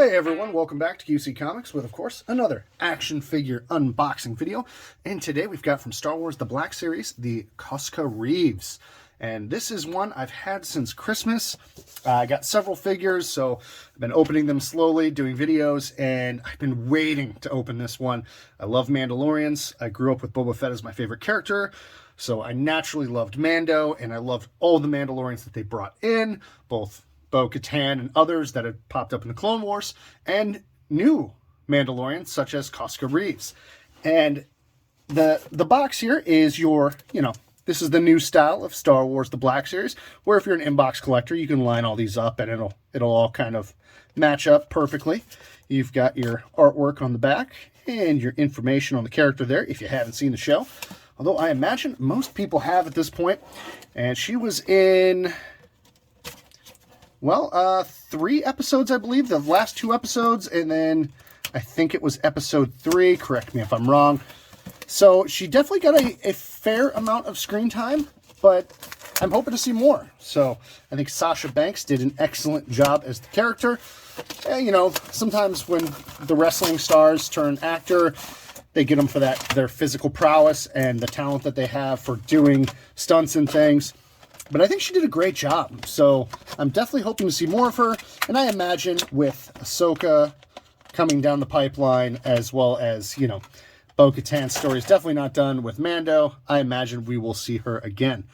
Hey everyone, welcome back to QC Comics with, of course, another action figure unboxing video. And today we've got from Star Wars The Black Series, the Koska Reeves. And this is one I've had since Christmas. I got several figures, so I've been opening them slowly, doing videos, and I've been waiting to open this one. I love Mandalorians. I grew up with Boba Fett as my favorite character, so I naturally loved Mando, and I loved all the Mandalorians that they brought in, both Bo-Katan and others that had popped up in the Clone Wars, and new Mandalorians such as Koska Reeves. And the box here is your, this is the new style of Star Wars The Black Series, where if you're an inbox collector, you can line all these up and it'll all kind of match up perfectly. You've got your artwork on the back and your information on the character there if you haven't seen the show. Although I imagine most people have at this point. And she was in, well, 3 episodes, I believe. The last 2 episodes, and then I think it was episode 3. Correct me if I'm wrong. So she definitely got a fair amount of screen time, but I'm hoping to see more. So I think Sasha Banks did an excellent job as the character. And, sometimes when the wrestling stars turn actor, they get them for their physical prowess and the talent that they have for doing stunts and things. But I think she did a great job, so I'm definitely hoping to see more of her. And I imagine with Ahsoka coming down the pipeline, as well as, Bo-Katan's story is definitely not done with Mando, I imagine we will see her again.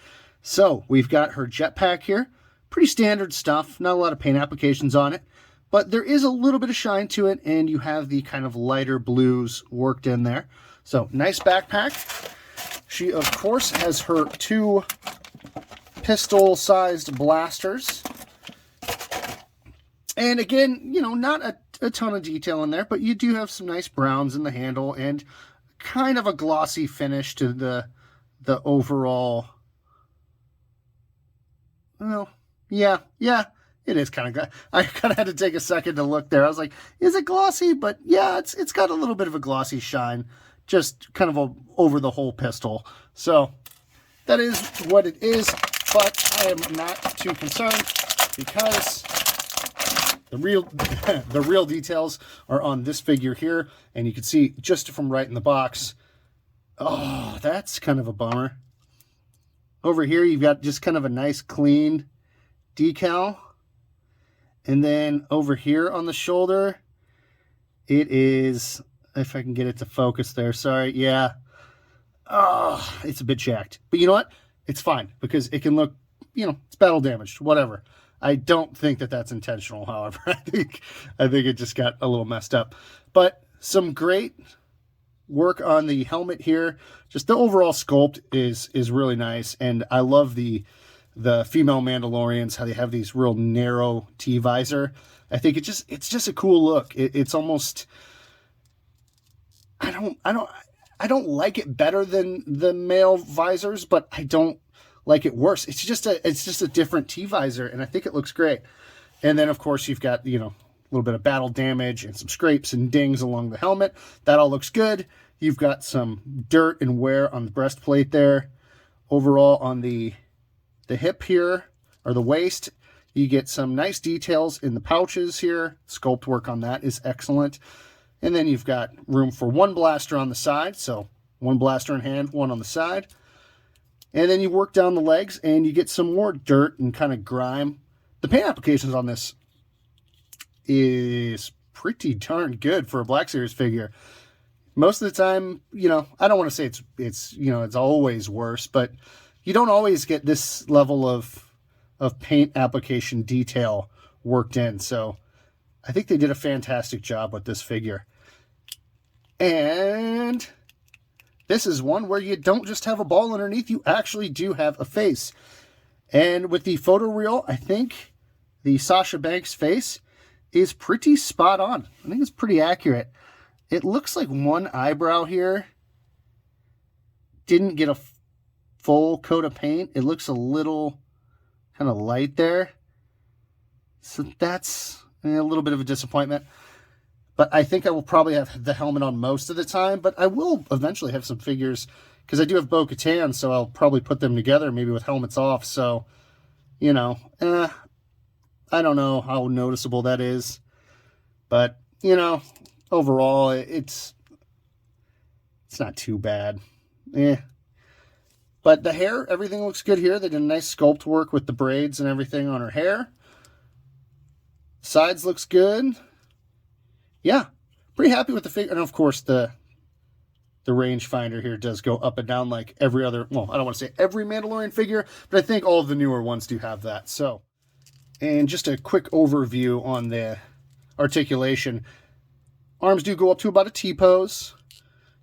So we've got her jetpack here. Pretty standard stuff, not a lot of paint applications on it. But there is a little bit of shine to it, and you have the kind of lighter blues worked in there. So nice backpack. She, of course, has her 2 pistol-sized blasters. And again, not a ton of detail in there, but you do have some nice browns in the handle and kind of a glossy finish to the overall. Well, yeah, it is kind of good. I kind of had to take a second to look there. I was like, is it glossy? But yeah, it's got a little bit of a glossy shine, just kind of over the whole pistol. So that is what it is. But I am not too concerned because the real details are on this figure here. And you can see just from right in the box. Oh, that's kind of a bummer. Over here, you've got just kind of a nice clean decal. And then over here on the shoulder, it is, if I can get it to focus there. Sorry. Yeah. Oh, it's a bit jacked. But you know what? It's fine, because it can look, it's battle damaged, whatever. I don't think that that's intentional, however. I think it just got a little messed up. But some great work on the helmet here. Just the overall sculpt is really nice. And I love the female Mandalorians, how they have these real narrow T-visor. I think it's just a cool look. It's almost, I don't like it better than the male visors, but I don't like it worse. It's just a different T-visor, and I think it looks great. And then, of course, you've got, a little bit of battle damage and some scrapes and dings along the helmet. That all looks good. You've got some dirt and wear on the breastplate there. Overall, on the hip here, or the waist, you get some nice details in the pouches here. Sculpt work on that is excellent. And then you've got room for 1 blaster on the side. So 1 blaster in hand, 1 on the side. And then you work down the legs and you get some more dirt and kind of grime. The paint applications on this is pretty darn good for a Black Series figure. Most of the time, I don't want to say it's always worse, but you don't always get this level of paint application detail worked in. So I think they did a fantastic job with this figure. And this is one where you don't just have a ball underneath, you actually do have a face. And with the photo reel, I think the Sasha Banks face is pretty spot on. I think it's pretty accurate. It looks like one eyebrow here didn't get a full coat of paint. It looks a little kind of light there. So that's a little bit of a disappointment. But I think I will probably have the helmet on most of the time. But I will eventually have some figures, because I do have Bo-Katan, so I'll probably put them together, maybe with helmets off. So, I don't know how noticeable that is. But, you know, overall, it's not too bad. But the hair, everything looks good here. They did a nice sculpt work with the braids and everything on her hair. Sides looks good. Yeah, pretty happy with the figure. And of course, the rangefinder here does go up and down like every other, well, I don't want to say every Mandalorian figure, but I think all of the newer ones do have that. So, and just a quick overview on the articulation. Arms do go up to about a T-pose.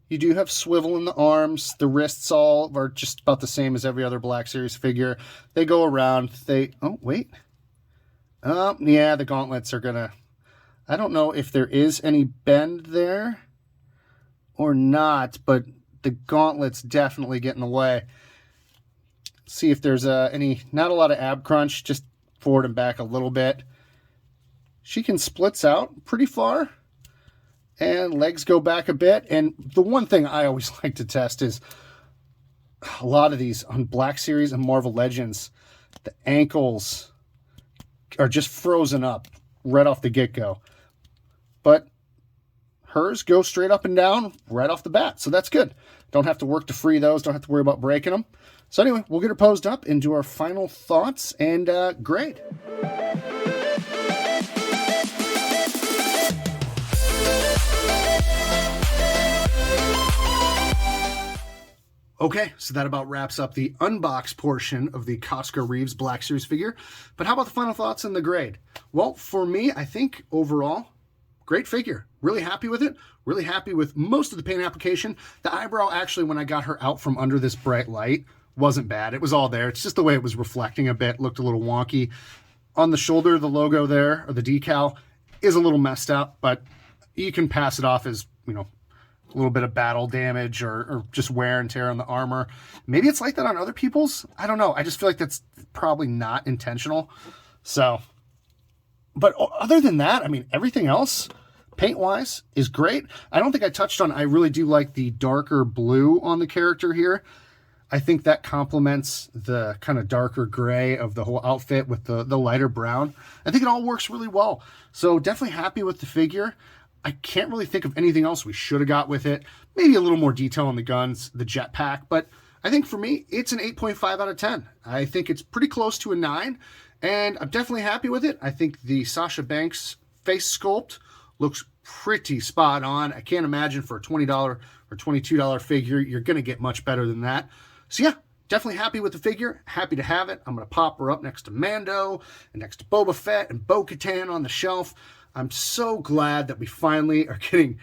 You do have swivel in the arms. The wrists all are just about the same as every other Black Series figure. They go around. Oh, wait. Yeah, the gauntlets are gonna, I don't know if there is any bend there or not, but the gauntlets definitely get in the way. See if there's not a lot of ab crunch, just forward and back a little bit. She can splits out pretty far, and legs go back a bit. And the one thing I always like to test is a lot of these on Black Series and Marvel Legends, the ankles are just frozen up right off the get-go. But hers go straight up and down right off the bat, so that's good. Don't have to work to free those, don't have to worry about breaking them. So anyway, we'll get her posed up and do our final thoughts and grade. Okay, so that about wraps up the unbox portion of the Koska Reeves Black Series figure. But how about the final thoughts and the grade? Well, for me, I think overall, great figure. Really happy with it. Really happy with most of the paint application. The eyebrow, actually, when I got her out from under this bright light, wasn't bad. It was all there. It's just the way it was reflecting a bit. Looked a little wonky. On the shoulder, the logo there, or the decal, is a little messed up, but you can pass it off as, you know, a little bit of battle damage or just wear and tear on the armor. Maybe it's like that on other people's. I don't know. I just feel like that's probably not intentional. So, but other than that, I mean, everything else, paint-wise, is great. I don't think I touched on, I really do like the darker blue on the character here. I think that complements the kind of darker gray of the whole outfit with the lighter brown. I think it all works really well. So definitely happy with the figure. I can't really think of anything else we should have got with it. Maybe a little more detail on the guns, the jetpack, but I think for me, it's an 8.5 out of 10. I think it's pretty close to a 9, and I'm definitely happy with it. I think the Sasha Banks face sculpt looks pretty spot on. I can't imagine for a $20 or $22 figure, you're going to get much better than that. So yeah, definitely happy with the figure. Happy to have it. I'm going to pop her up next to Mando and next to Boba Fett and Bo-Katan on the shelf. I'm so glad that we finally are getting,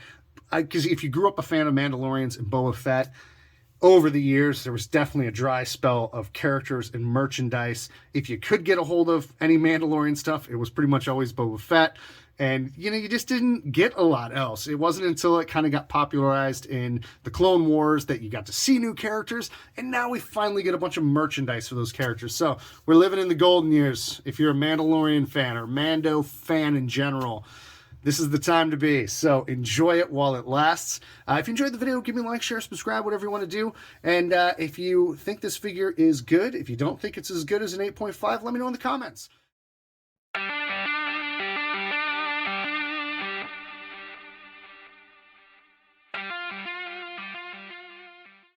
because if you grew up a fan of Mandalorians and Boba Fett, over the years, there was definitely a dry spell of characters and merchandise. If you could get a hold of any Mandalorian stuff, it was pretty much always Boba Fett. And, you know, you just didn't get a lot else. It wasn't until it kind of got popularized in the Clone Wars that you got to see new characters. And now we finally get a bunch of merchandise for those characters. So we're living in the golden years. If you're a Mandalorian fan or Mando fan in general, this is the time to be. So enjoy it while it lasts. If you enjoyed the video, give me a like, share, subscribe, whatever you want to do. And if you think this figure is good, if you don't think it's as good as an 8.5, let me know in the comments.